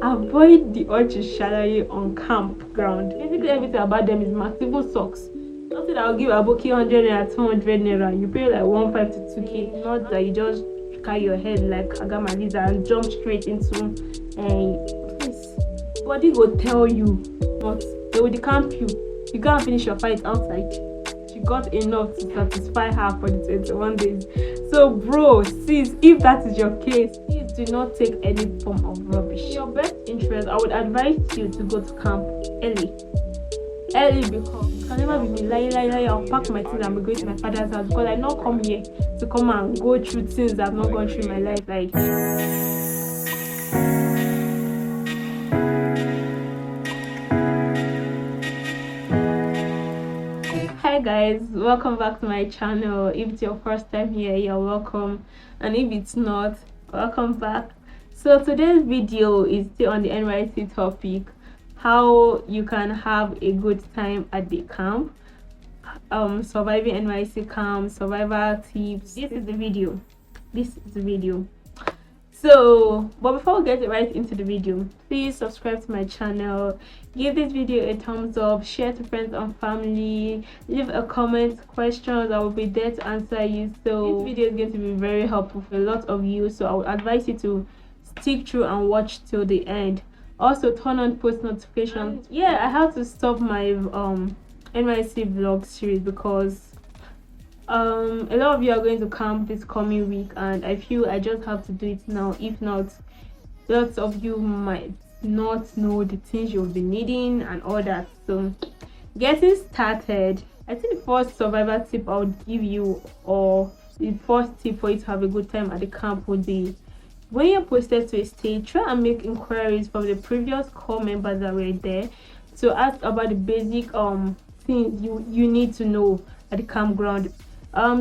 avoid the urge to shalaye on campground. Basically everything about them is max, even socks. Not that I'll give Aboki 100 naira, 200 naira. You pay like 1.5 to 2k. Not that you just carry your head like Agamaliza and jump straight into please. Body will tell you, but they will decamp you. You can't finish your fight outside. She got enough to satisfy her for the 21 days. So bro, sis, if that is your case, please do not take any form of rubbish. In your best interest, I would advise you to go to camp early because it can never be me lie. I'll pack my things and be going to my father's house because I not come here to come and go through things I've not gone through in my life. Like, hi guys, welcome back to my channel. If it's your first time here, you're welcome, and if it's not, welcome back. So today's video is still on the NYSC topic, how you can have a good time at the camp, surviving NYSC camp, survival tips. This is the video. So, but before we get right into the video, please subscribe to my channel, give this video a thumbs up, share to friends and family, leave a comment, questions. I will be there to answer you. So this video is going to be very helpful for a lot of you, so I would advise you to stick through and watch till the end. Also turn on post notifications. Yeah, I have to stop my NYSC vlog series because a lot of you are going to camp this coming week, and I feel I just have to do it now. If not, lots of you might not know the things you'll be needing and all that. So getting started, I think the first survival tip I would give you, or the first tip for you to have a good time at the camp, would be when you're posted to a stage, try and make inquiries from the previous core members that were there to ask about the basic things you need to know at the campground.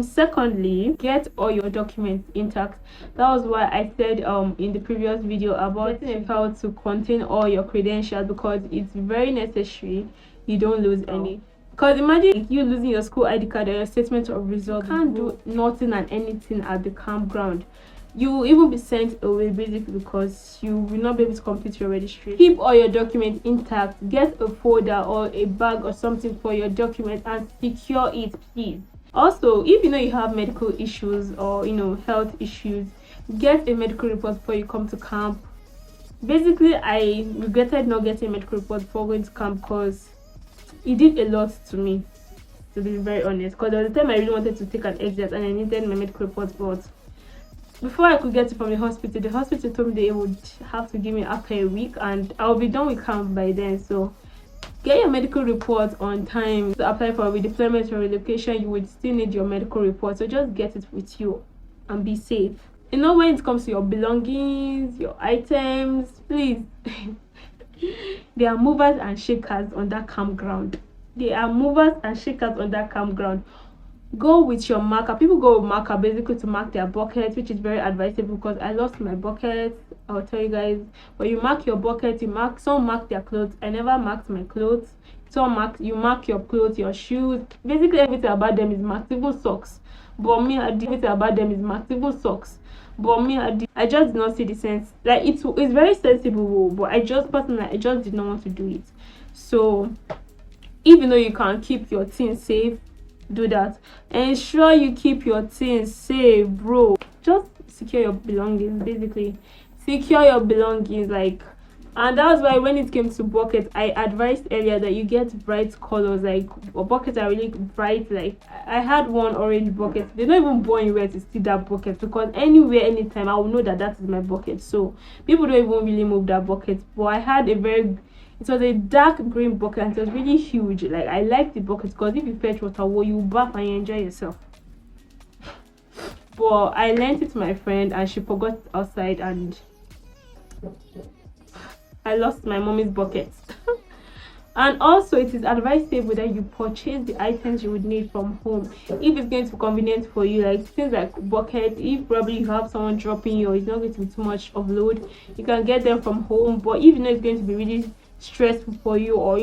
Secondly, get all your documents intact. That was why I said in the previous video about getting a file to contain all your credentials, because it's very necessary you don't lose any. Because imagine you losing your school ID card or your statement of results. You can't do nothing and anything at the campground. You will even be sent away basically because you will not be able to complete your registration. Keep all your documents intact. Get a folder or a bag or something for your documents and secure it, please. Also, if you know you have medical issues or health issues, get a medical report before you come to camp. Basically, I regretted not getting a medical report before going to camp because it did a lot to me, to be very honest. Because there was a time I really wanted to take an exit and I needed my medical report, but before I could get it from the hospital told me they would have to give me after a week and I'll be done with camp by then. So get your medical report on time. To apply for redeployment or relocation, you would still need your medical report, so just get it with you and be safe. When it comes to your belongings, your items, please there are movers and shakers on that campground. Go with your marker. People go with marker basically to mark their buckets, which is very advisable because I lost my bucket. I'll tell you guys. But you mark your bucket, some mark their clothes. I never marked my clothes. You mark your clothes, your shoes. Basically everything about them is marked, even socks. But me, I just did not see the sense. Like it's very sensible, but I just did not want to do it. So even though you can keep your things safe, do that. Ensure you keep your things safe, bro. Just secure your belongings, basically. And that's why when it came to buckets, I advised earlier that you get bright colors. Like buckets are really bright. Like I had one orange bucket. They don't even bore you where to see that bucket, because anywhere, anytime, I will know that is my bucket. So people don't even really move that bucket. But I had it was a dark green bucket and it was really huge. Like I liked the bucket because if you fetch water, you bath and you enjoy yourself. But I lent it to my friend and she forgot outside and I lost my mommy's bucket. And also it is advisable that you purchase the items you would need from home if it's going to be convenient for you, like things like bucket. If probably you have someone dropping you or it's not going to be too much of load, you can get them from home. But if you know it's going to be really stressful for you, or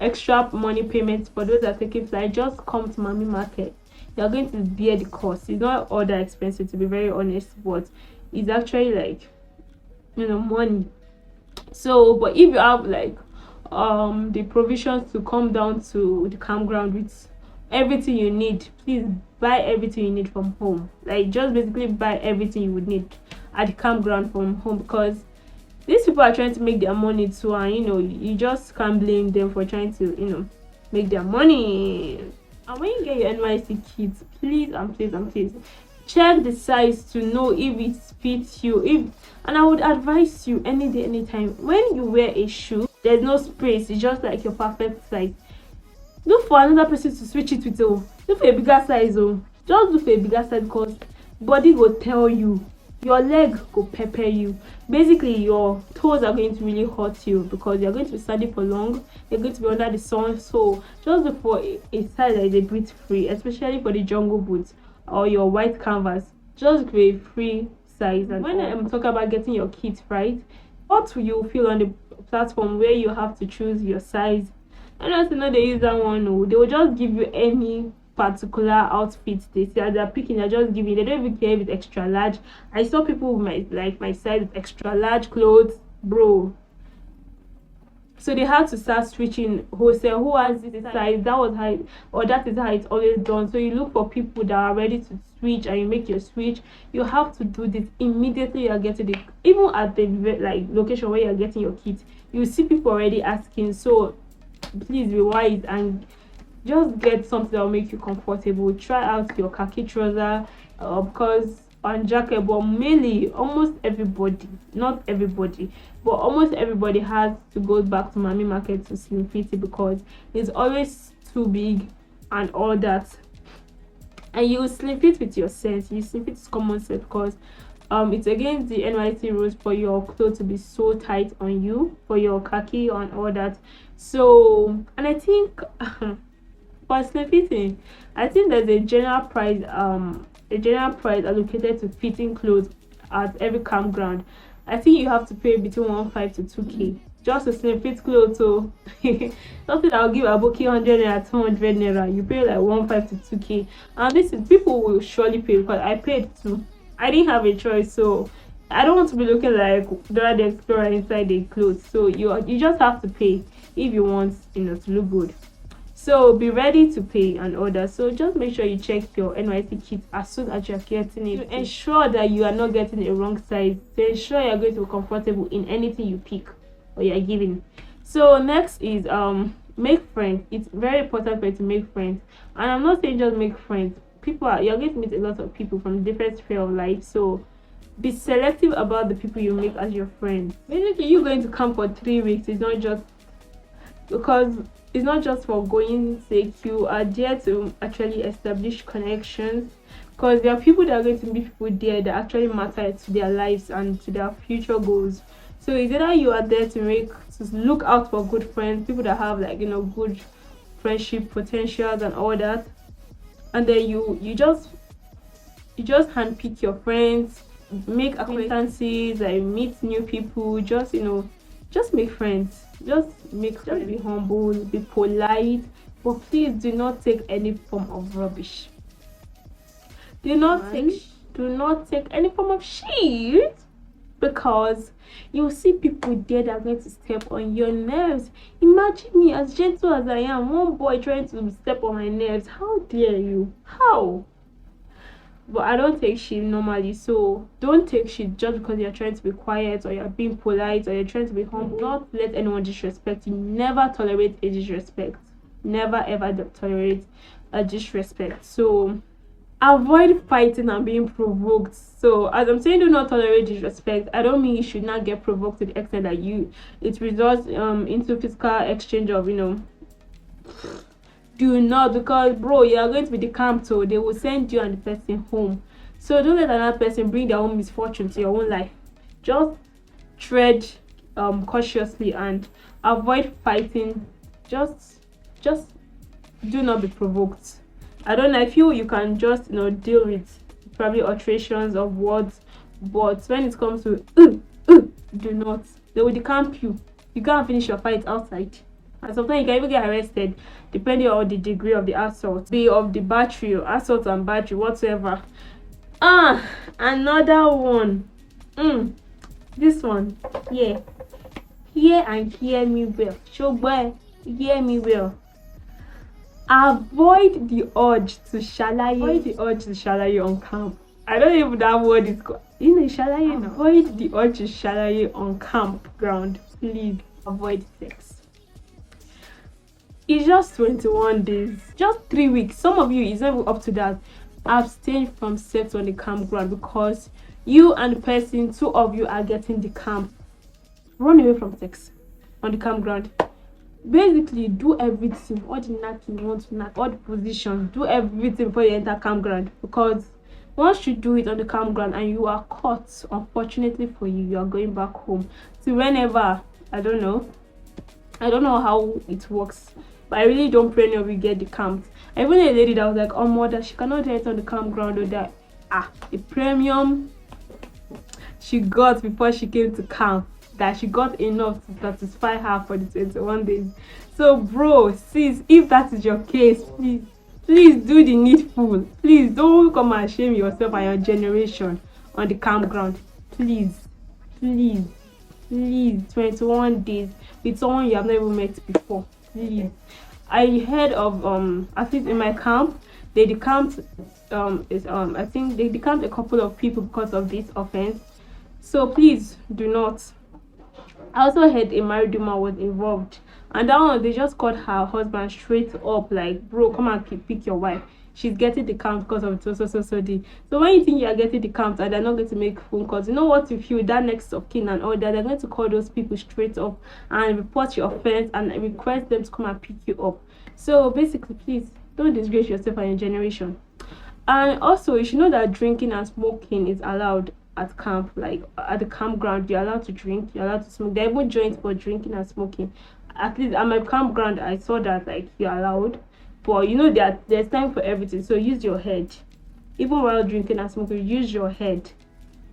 extra money payments for those that are taking flight, just come to Mami Market. You're going to bear the cost. It's not all that expensive, to be very honest, but it's actually like money. So but if you have like the provisions to come down to the campground with everything you need, please buy everything you need from home. Like just basically buy everything you would need at the campground from home, because these people are trying to make their money too, and you just can't blame them for trying to make their money. And when you get your NYSC kits, please and please check the size to know if it fits you. And I would advise you any day, anytime, when you wear a shoe, there's no space, it's just like your perfect size. Look for another person to switch it with. Look for a bigger size. Just look for a bigger size, because body will tell you, your leg will pepper you. Basically your toes are going to really hurt you because you're going to be standing for long, you're going to be under the sun. So just look for a size that is a bit free, especially for the jungle boots or your white canvas. Just look for a free size. And when I'm talking about getting your kit right, what will you feel on the platform where you have to choose your size? And also know they use that one. They will just give you any particular outfit they see as they're picking. They're just giving, they don't even care if it's extra large. I saw people with my size with extra large clothes, bro. So they had to start switching wholesale. Who has this size? That was how or that is how it's always done. So you look for people that are ready to switch, and you make your switch. You have to do this immediately you are getting it. Even at the location where you're getting your kit, you see people already asking. So please be wise and just get something that will make you comfortable. Try out your khaki trouser, because on jacket, but mainly almost everybody, not everybody, but almost everybody has to go back to Mami Market to slim fit it, because it's always too big and all that. And you slim fit with your sense, you slim fit with common sense, because it's against the NYSC rules for your clothes to be so tight on you, for your khaki and all that. So, and I think for slim fitting, I think there's a general price allocated to fitting clothes at every campground. I think you have to pay between 1.5 to 2k just to slim fit clothes. So something that will give a bookie 100 naira, 200 naira, you pay like 1.5 to 2k. And this is, people will surely pay, because I paid too. I didn't have a choice, so I don't want to be looking like Dora the Explorer inside the clothes. So you just have to pay if you want to look good. So be ready to pay and order. So just make sure you check your NYSC kit as soon as you're getting it, to ensure that you are not getting a wrong size, to ensure you're going to be comfortable in anything you pick or you're giving. So next is make friends. It's very important for you to make friends, and I'm not saying just make friends. You're going to meet a lot of people from different sphere of life, so be selective about the people you make as your friends. Basically, you're going to camp for 3 weeks. It's not just for going sake. You are there to actually establish connections, because there are people that are going to meet people there that actually matter to their lives and to their future goals. So it's either you are there to look out for good friends, people that have good friendship potentials and all that, and then you just handpick your friends, make acquaintances, meet new people, just make friends. Just be humble, be polite, but please do not take any form of rubbish. Do not take any form of shit, because you see people there that are going to step on your nerves. Imagine me, as gentle as I am, one boy trying to step on my nerves. How dare you? How? But I don't take shit normally, so don't take shit just because you're trying to be quiet or you're being polite or you're trying to be humble. Don't let anyone disrespect you. Never tolerate a disrespect. Never ever tolerate a disrespect. So avoid fighting and being provoked. So as I'm saying, do not tolerate disrespect, I don't mean you should not get provoked to the extent that it results into physical exchange of do not, because bro, you are going to be the camp, so they will send you and the person home. So don't let another person bring their own misfortune to your own life. Just tread cautiously and avoid fighting. Just do not be provoked. I don't know, I feel you can just deal with probably alterations of words, but when it comes to do not, they will decamp you. You can't finish your fight outside. And sometimes you can even get arrested depending on the degree of the assault, be of the battery or assault and battery whatsoever. Another one. This one, hear and hear me well. Shogboy, hear me well. Avoid the urge to shalaye on camp. I don't know if that word is called. You know, shalaye now. Avoid the urge to shalaye on campground. Please avoid sex. It's just 21 days, just 3 weeks. Some of you is not even up to that. Abstain from sex on the campground because you and the person, two of you are getting the camp. Run away from sex on the campground. Basically, do everything, all the knacking you want to knack, all the positions, do everything before you enter campground. Because once you do it on the campground and you are caught, unfortunately for you, you are going back home. So whenever, I don't know how it works, but I really don't pray any of you get the camp. I even a lady that was like, oh mother, she cannot get on the campground or that. The premium she got before she came to camp, that she got enough to satisfy her for the 21 days. So bro, sis, if that is your case, please do the needful. Please don't come and shame yourself and your generation on the campground. Please 21 days with someone you have not even met before. Please. I heard of at least in my camp, they decamped I think they decamped a couple of people because of this offense. So please do not. I also heard a married woman was involved, and that one they just called her husband straight up like, bro, come and pick your wife. She's getting the count because of so day. So when you think you are getting the count and they're not going to make phone calls, you know what you feel, that next of kin and all that, they're going to call those people straight up and report your offense and request them to come and pick you up. So basically, please don't disgrace yourself and your generation. And also, you should know that drinking and smoking is allowed at camp. Like at the campground, you're allowed to drink, you're allowed to smoke. There are even joints for drinking and smoking. At least at my campground, I saw that like you're allowed. But you know that there's time for everything, so use your head. Even while drinking and smoking, use your head.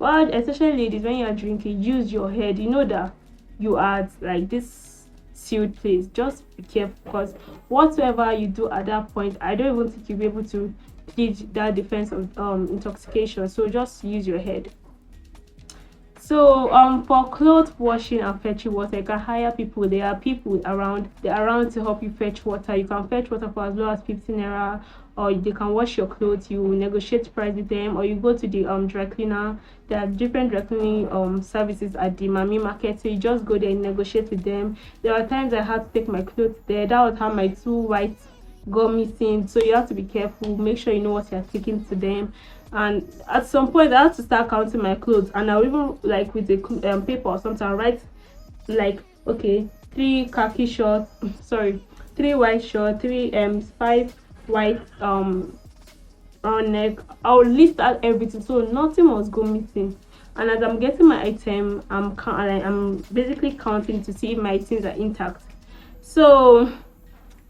Well, especially ladies, when you are drinking, use your head. You know that you are at like this sealed place. Just be careful, because whatever you do at that point, I don't even think you'll be able to plead that defense of intoxication. So just use your head. So for clothes washing and fetching water, you can hire people. There are people around, they're around to help you fetch water. You can fetch water for as low as 15 naira, or they can wash your clothes. You negotiate price with them, or you go to the dry cleaner. There are different dry cleaning services at the Mami market, so you just go there and negotiate with them. There are times I had to take my clothes there. That was how my 2 whites got missing. So you have to be careful, make sure you know what you're taking to them. And at some point I had to start counting my clothes, and I'll even like with a paper or something, I'll write like, okay, 3 khaki shorts, sorry, 3 white shorts, 5 white round neck. I'll list out everything so nothing must go missing. And as I'm getting my item, I'm basically counting to see if my things are intact. So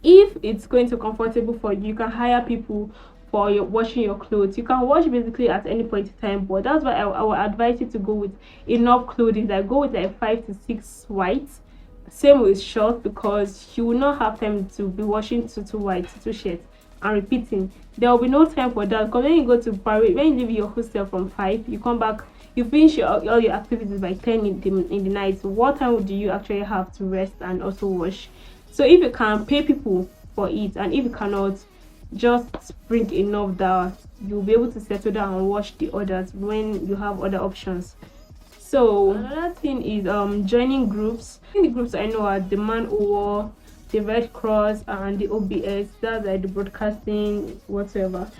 if it's going to be comfortable for you, you can hire people for your washing your clothes. You can wash basically at any point in time, but that's why I would advise you to go with enough clothing. Like go with like 5 to 6 whites, same with shorts, because you will not have time to be washing two whites, 2 shirts and repeating. There will be no time for that, because when you go to parade, when you leave your hostel from 5, you come back, you finish all your activities by 10 in the night. So what time do you actually have to rest and also wash? So if you can, pay people for it, and if you cannot, just bring enough that you'll be able to settle down and wash the others when you have other options. So another thing is joining groups. The groups I know are the Man O War, the Red Cross, and the OBS. That's like the broadcasting whatever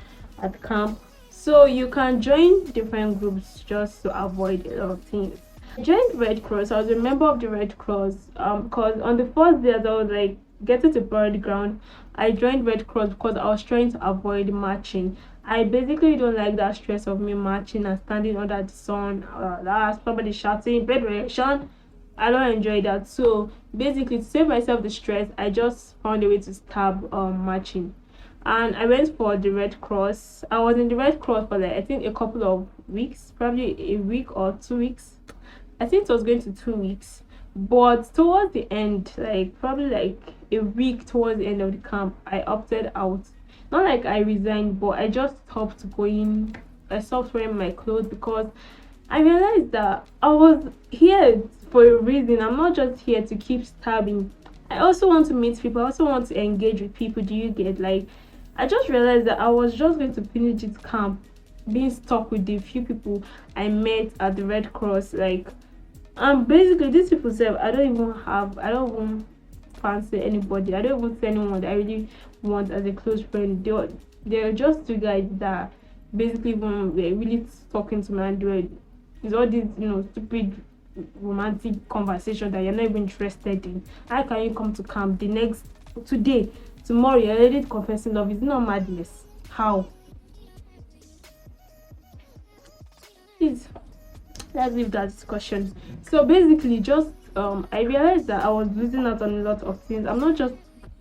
at camp. So you can join different groups just to avoid a lot of things. I joined Red Cross. I was a member of the Red Cross because on the first day as I was like getting to parade ground, I joined Red Cross because I was trying to avoid marching. I basically don't like that stress of me marching and standing under the sun. That's somebody shouting preparation. I don't enjoy that. So basically, to save myself the stress, I just found a way to stop marching. And I went for the Red Cross. I was in the Red Cross for like I think a couple of weeks, probably a week or 2 weeks. I think it was going to 2 weeks. But towards the end, like probably like a week towards the end of the camp, I opted out. Not like I resigned, but I just stopped going. I stopped wearing my clothes because I realized that I was here for a reason. I'm not just here to keep stabbing. I also want to meet people. I also want to engage with people. Do you get, like, I just realized that I was just going to finish this camp being stuck with the few people I met at the Red Cross. Like, basically these people say I don't even fancy anybody. I don't even see anyone that I really want as a close friend. They're just two guys that basically when were really talking to me, and they were, it's all these, stupid romantic conversation that you're not even interested in. How can you come to camp the next today, tomorrow you're already confessing love? It's not madness. How? Please, let's leave that discussion. So basically, just I realized that I was losing out on a lot of things. I'm not just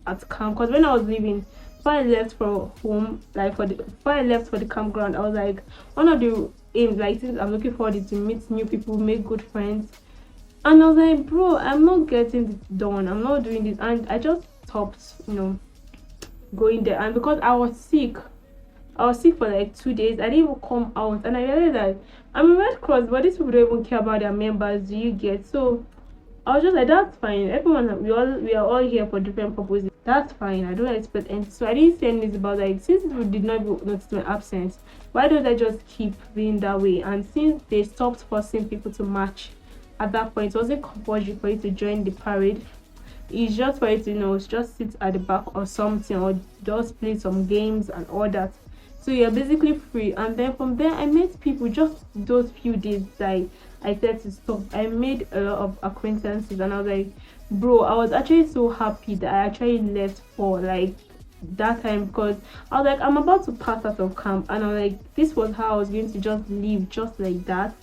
at camp, because when I was leaving, before I left for home, like before I left for the campground, I was like, one of the aims, like things I'm looking forward is to meet new people, make good friends. And I was like, bro, I'm not getting this done. I'm not doing this, and I just stopped, going there. And because I was sick for like 2 days. I didn't even come out, and I realized that I'm a Red Cross, but these people don't even care about their members. Do you get? So I was just like, that's fine. Everyone, we are all here for different purposes. That's fine. I don't expect any. So I didn't say anything about, like, since people did not even notice my absence, why don't I just keep being that way? And since they stopped forcing people to march at that point, it wasn't compulsory for you to join the parade. It's just for you to, just sit at the back or something, or just play some games and all that. So you're basically free. And then from there, I met people. Just those few days that I said to stop, I made a lot of acquaintances, and I was like, bro, I was actually so happy that I actually left for like that time, because I was like, I'm about to pass out of camp, and I'm like, this was how I was going to just leave just like that.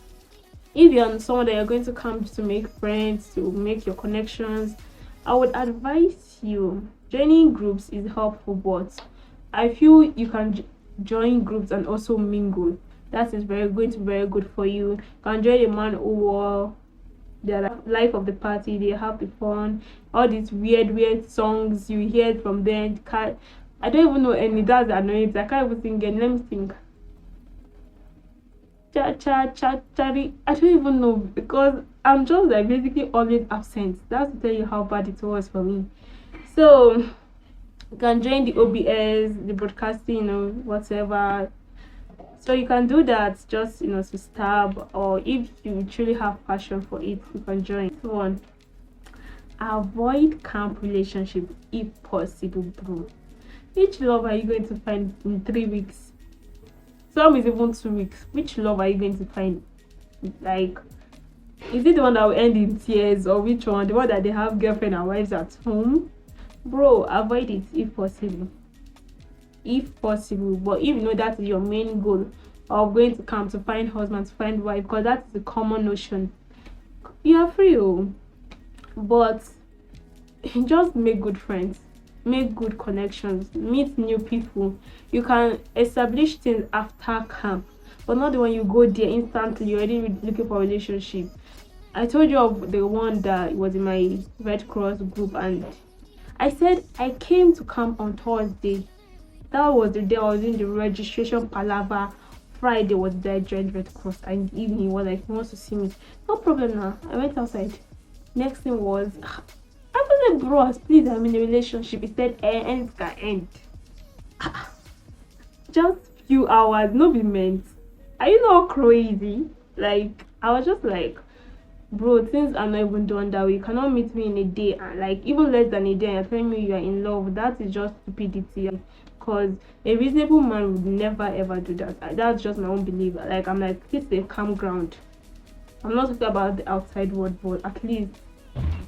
If you're someone that you're going to camp to make friends, to make your connections, I would advise you, joining groups is helpful, but I feel you can join groups and also mingle. That is going to be very good for you. You can join a man or the life of the party. They have the fun, all these weird songs you hear from them. I don't even know any. That's annoying. I can't even sing it. Let me think. Cha cha cha chari. I don't even know, because I'm just like basically always absent. That's to tell you how bad it was for me. So you can join the OBS, the broadcasting, whatever. So you can do that, just to stab, or if you truly have passion for it, you can join. So on, avoid camp relationship if possible, bro. Which love are you going to find in 3 weeks? Some is even 2 weeks. Which love are you going to find? Like, is it the one that will end in tears, or which one? The one that they have girlfriend and wives at home? Bro, avoid it if possible. If possible. But if you know that is your main goal of going to camp, to find husband, to find wife, because that is the common notion, you are free. But just make good friends, make good connections, meet new people. You can establish things after camp, but not the one you go there instantly you're already looking for a relationship. I told you of the one that was in my Red Cross group, and I said I came to camp on Thursday. That was the day I was in the registration palaver. Friday was the day I joined Red Cross, and evening he was like, he wants to see me. No problem now. I went outside. Next thing was, I was like, bros, please, I'm in a relationship. He said, and it can end. Just few hours, no be meant. Are you not crazy? Like, I was just like, bro, things are not even done that way. You cannot meet me in a day, and like even less than a day, and you're telling me you are in love. That is just stupidity. Because a reasonable man would never ever do that. That's just my own belief. Like, I'm like, it's a campground. I'm not talking about the outside world, but at least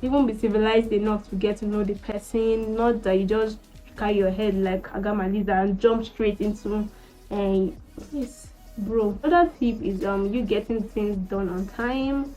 even be civilized enough to get to know the person. Not that you just carry your head like Agamaliza and jump straight into yes, bro. Another tip is you getting things done on time,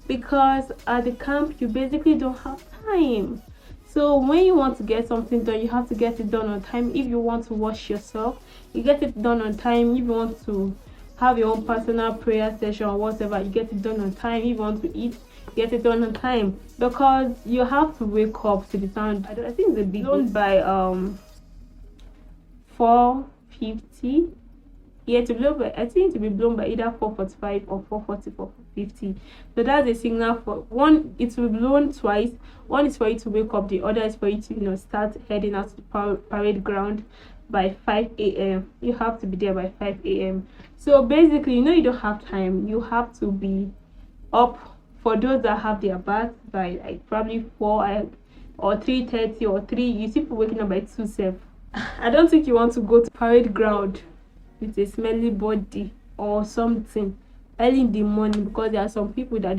because at the camp you basically don't have time. So when you want to get something done, you have to get it done on time. If you want to wash yourself, you get it done on time. If you want to have your own personal prayer session or whatever, you get it done on time. If you want to eat, get it done on time, because you have to wake up to the sound. I think the big loan by 450. Yeah, to blow by, I think to be blown by either 4:45 or 4:40, 4:50. So that's a signal for one. It will be blown twice. One is for you to wake up. The other is for you to start heading out to the parade ground by 5 a.m. You have to be there by 5 a.m. So basically, you don't have time. You have to be up for those that have their bath by like probably 4 or 3:30 or 3. You see people waking up by 2 7. I don't think you want to go to parade ground with a smelly body or something early in the morning, because there are some people that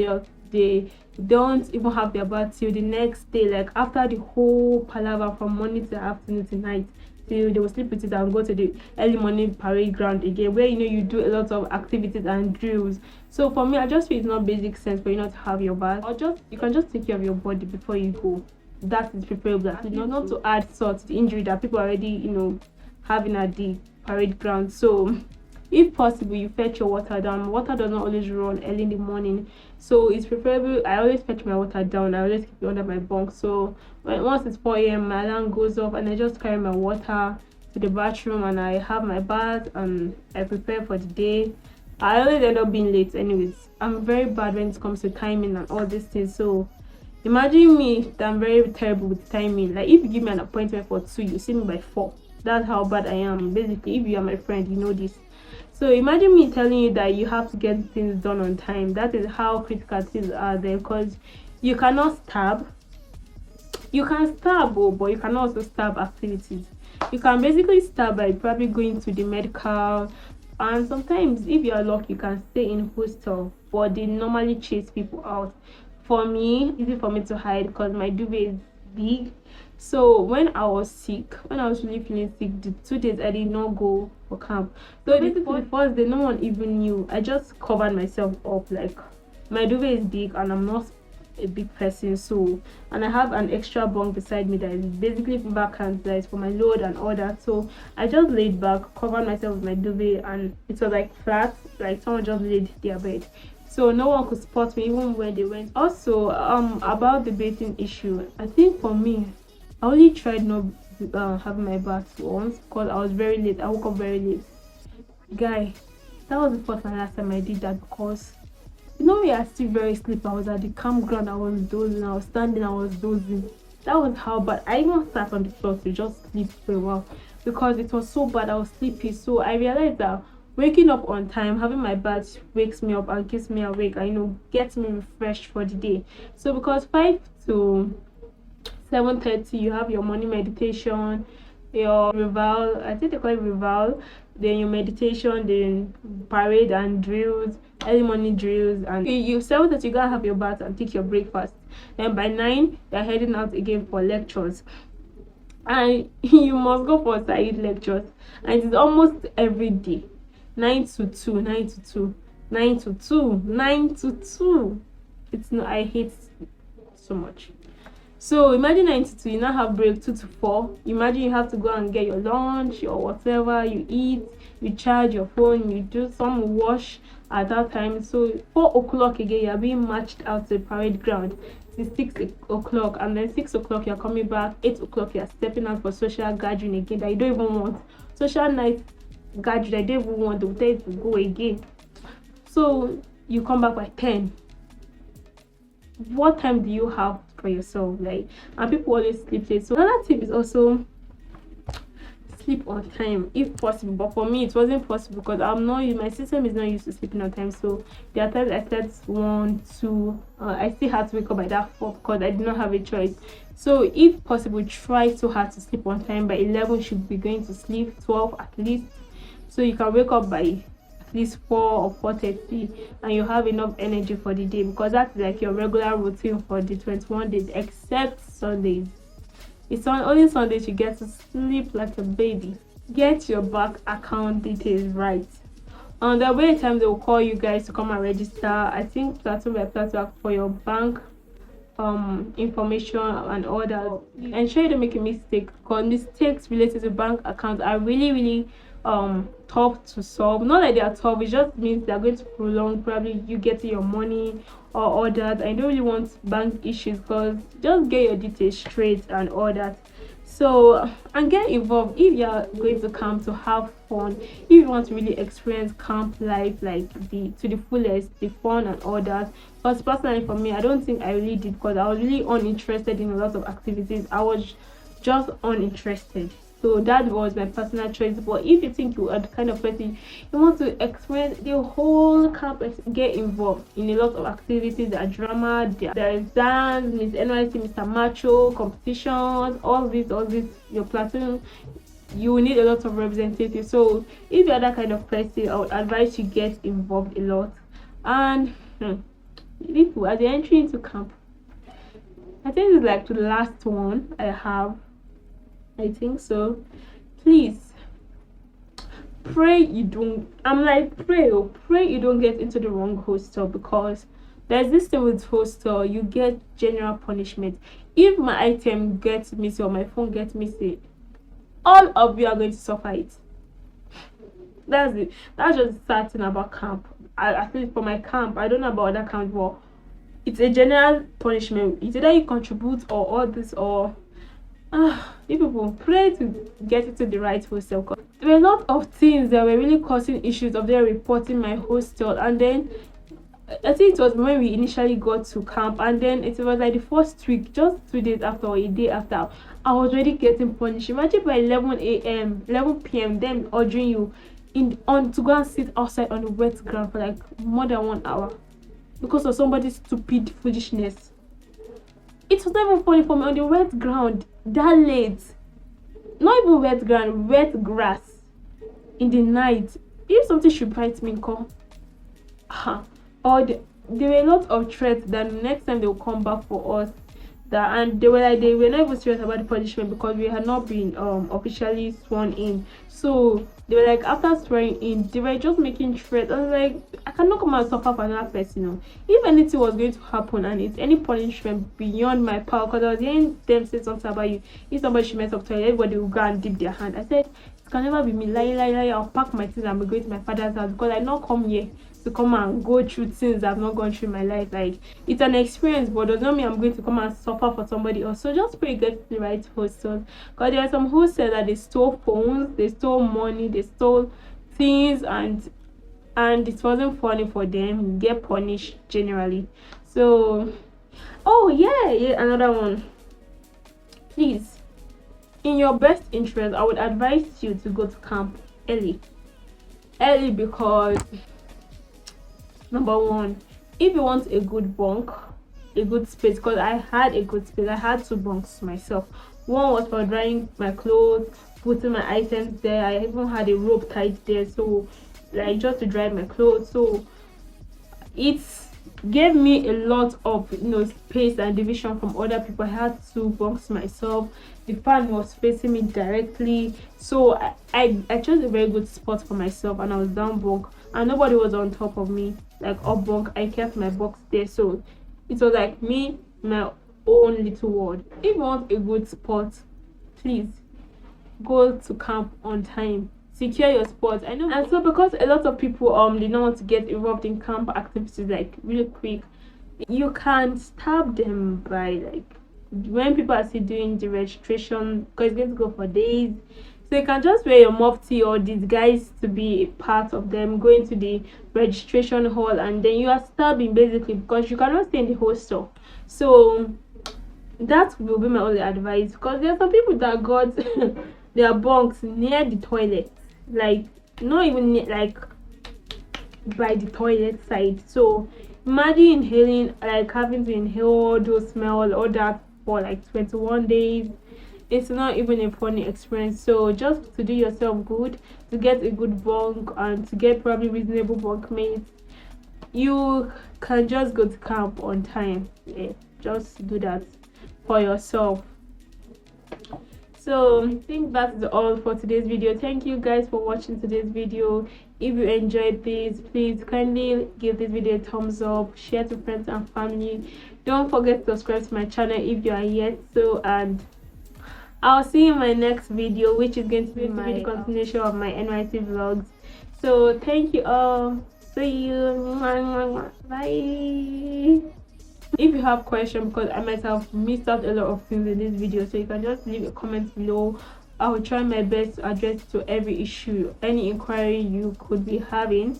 they don't even have their bath till the next day, like after the whole palaver from morning to afternoon to night, till they will sleep with it and go to the early morning parade ground again, where you do a lot of activities and drills. So for me, I just feel it's not basic sense for you not to have your bath, or just you can just take care of your body before you go. That is preferable, not to add salt to the injury that people already having at the parade ground. So if possible, you fetch your water down. Water does not always run early in the morning, so it's preferable. I always fetch my water down. I always keep it under my bunk, so once it's 4 a.m. my alarm goes off and I just carry my water to the bathroom and I have my bath and I prepare for the day. I always end up being late anyways. I'm very bad when it comes to timing and all these things. So imagine me that I'm very terrible with timing. Like if you give me an appointment for 2, you see me by 4. That's how bad I am. Basically, if you are my friend, you know this. So imagine me telling you that you have to get things done on time. That is how critical things are there, because you cannot stab. You can stab, but you can also stab activities. You can basically stab by probably going to the medical, and sometimes if you are lucky, you can stay in hostel, but they normally chase people out. For me, easy for me to hide because my duvet is big. So when I was sick, when I was really feeling sick, the 2 days I did not go for camp. So basically the first day no one even knew. I just covered myself up. Like my duvet is big and I'm not a big person, so, and I have an extra bunk beside me that is basically vacant, that is for my load and all that. So I just laid back, covered myself with my duvet, and it was like flat, like someone just laid their bed, so no one could spot me even when they went. Also, about the bathing issue, I think for me, I only tried not having my bath once because I was very late. I woke up very late. Guy, that was the first and last time I did that, because we are still very sleepy. I was at the campground, I was dozing, I was standing, I was dozing. That was how bad. I even sat on the floor to just sleep for a while because it was so bad. I was sleepy. So I realized that waking up on time, having my bath wakes me up and keeps me awake and gets me refreshed for the day. So because 5 to 7:30 you have your morning meditation, your reval, I think they call it reval, then your meditation, then parade and drills, early morning drills, and you 7:30 you gotta have your bath and take your breakfast. Then by 9 you're heading out again for lectures, and you must go for side lectures, and it's almost every day. 9 to 2, 9 to 2, 9 to 2, 9 to 2. It's not, I hate it so much. So imagine 9 to 2, you now have break 2 to 4. Imagine you have to go and get your lunch or whatever, you eat, you charge your phone, you do some wash at that time. So 4 o'clock again, you're being marched out to the parade ground. It's 6 o'clock, and then 6 o'clock you're coming back. 8 o'clock you're stepping out for social gathering again that you don't even want. Social night gathering, I don't even want to tell you to go again. So you come back by 10. What time do you have for yourself? Like, and people always sleep late. So another tip is also sleep on time if possible, but for me it wasn't possible because my system is not used to sleeping on time. So there are times I slept 1, 2, I still had to wake up by that 4 because I did not have a choice. So if possible, try so hard to sleep on time. By 11 you should be going to sleep, 12 at least, so you can wake up by at least 4 or 4:30 and you have enough energy for the day, because that's like your regular routine for the 21 days except Sundays. It's only Sundays you get to sleep like a baby. Get your bank account details right. On the way time they will call you guys to come and register. I think platform by platform for your bank information and all that. Ensure you don't make a mistake, because mistakes related to bank accounts are really tough to solve. Not like they are tough, it just means they're going to prolong probably you getting your money or all that. I don't really want bank issues, because just get your details straight and all that. So, and get involved if you're going to camp to have fun. If you want to really experience camp life like the to the fullest, the fun and all that. Because personally for me, I don't think I really did, because I was really uninterested in a lot of activities. I was just uninterested. So that was my personal choice. But if you think you are the kind of person you want to experience the whole camp, get involved in a lot of activities. There are drama, there is dance, Miss NYC, Mr. Macho, competitions, all this, your platoon, you need a lot of representatives. So if you're that kind of person, I would advise you get involved a lot. And people, as you're entering into camp, I think it's like the last one I have. I think so. Please pray you don't. I'm like, pray you don't get into the wrong hostel, because there's this thing with hostel, you get general punishment. If my item gets missing or my phone gets missing, all of you are going to suffer it. That's it. That's just the sad thing about camp. At least for my camp, I don't know about other camps, but it's a general punishment. It's either you contribute or all this, or you people pray to get into the right hostel. There were a lot of things that were really causing issues of them reporting my hostel. And then I think it was when we initially got to camp, and then it was like the first week, just 2 days after or a day after, I was already getting punished. Imagine by 11 a.m 11 p.m them ordering you to go and sit outside on the wet ground for like more than 1 hour because of somebody's stupid foolishness. It was not even funny for me, on the wet ground that late. Not even wet ground, wet grass in the night. If something should bite me, call. Or there were a lot of threats that next time they will come back for us. And they were not even serious about the punishment because we had not been officially sworn in. So they were like, after swearing in, they were just making threats. I was like, I cannot come and suffer for another person. If anything was going to happen and it's any punishment beyond my power, because I was hearing them say something about you. If somebody should mess up toilet, everybody will go and dip their hand. I said, it can never be me. Lie. I'll pack my things and be going to my father's house, because I not come here to come and go through things I've not gone through in my life. Like, it's an experience, but does not mean I'm going to come and suffer for somebody else. So just pray you get the right hostels, because there are some hostels that they stole phones, they stole money, they stole things, and it wasn't funny for them. You get punished generally. So another one. Please, in your best interest, I would advise you to go to camp early, because number one, if you want a good bunk, a good space, because I had a good space. I had 2 bunks myself. One was for drying my clothes, putting my items there. I even had a rope tied there, so like just to dry my clothes. So it gave me a lot of space and division from other people. I had 2 bunks myself. The fan was facing me directly, so I chose a very good spot for myself, and I was down bunk and nobody was on top of me, like up bunk. I kept my box there, so it was like me, my own little world. If you want a good spot, please go to camp on time, secure your spot. I know. And so because a lot of people did not want to get involved in camp activities like really quick, you can stab them by like when people are still doing the registration, because it's going to go for days. So you can just wear your mufti or disguise to be a part of them, going to the registration hall, and then you are stabbing basically, because you cannot stay in the hostel. So that will be my only advice, because there are some people that got their bunks near the toilet, like not even near, like by the toilet side. So imagine inhaling, like having to inhale all those smell, all that for like 21 days. It's not even a funny experience. So just to do yourself good, to get a good bunk and to get probably reasonable bunkmates, you can just go to camp on time. Just do that for yourself. So I think that's all for today's video. Thank you guys for watching today's video. If you enjoyed this, please kindly give this video a thumbs up, share to friends and family. Don't forget to subscribe to my channel if you are yet so, and I'll see you in my next video, which is going to be the continuation of my NYC vlogs. So thank you all. See you. Bye. If you have questions, because I might have missed out a lot of things in this video, so you can just leave a comment below. I will try my best to address to every issue, any inquiry you could be having.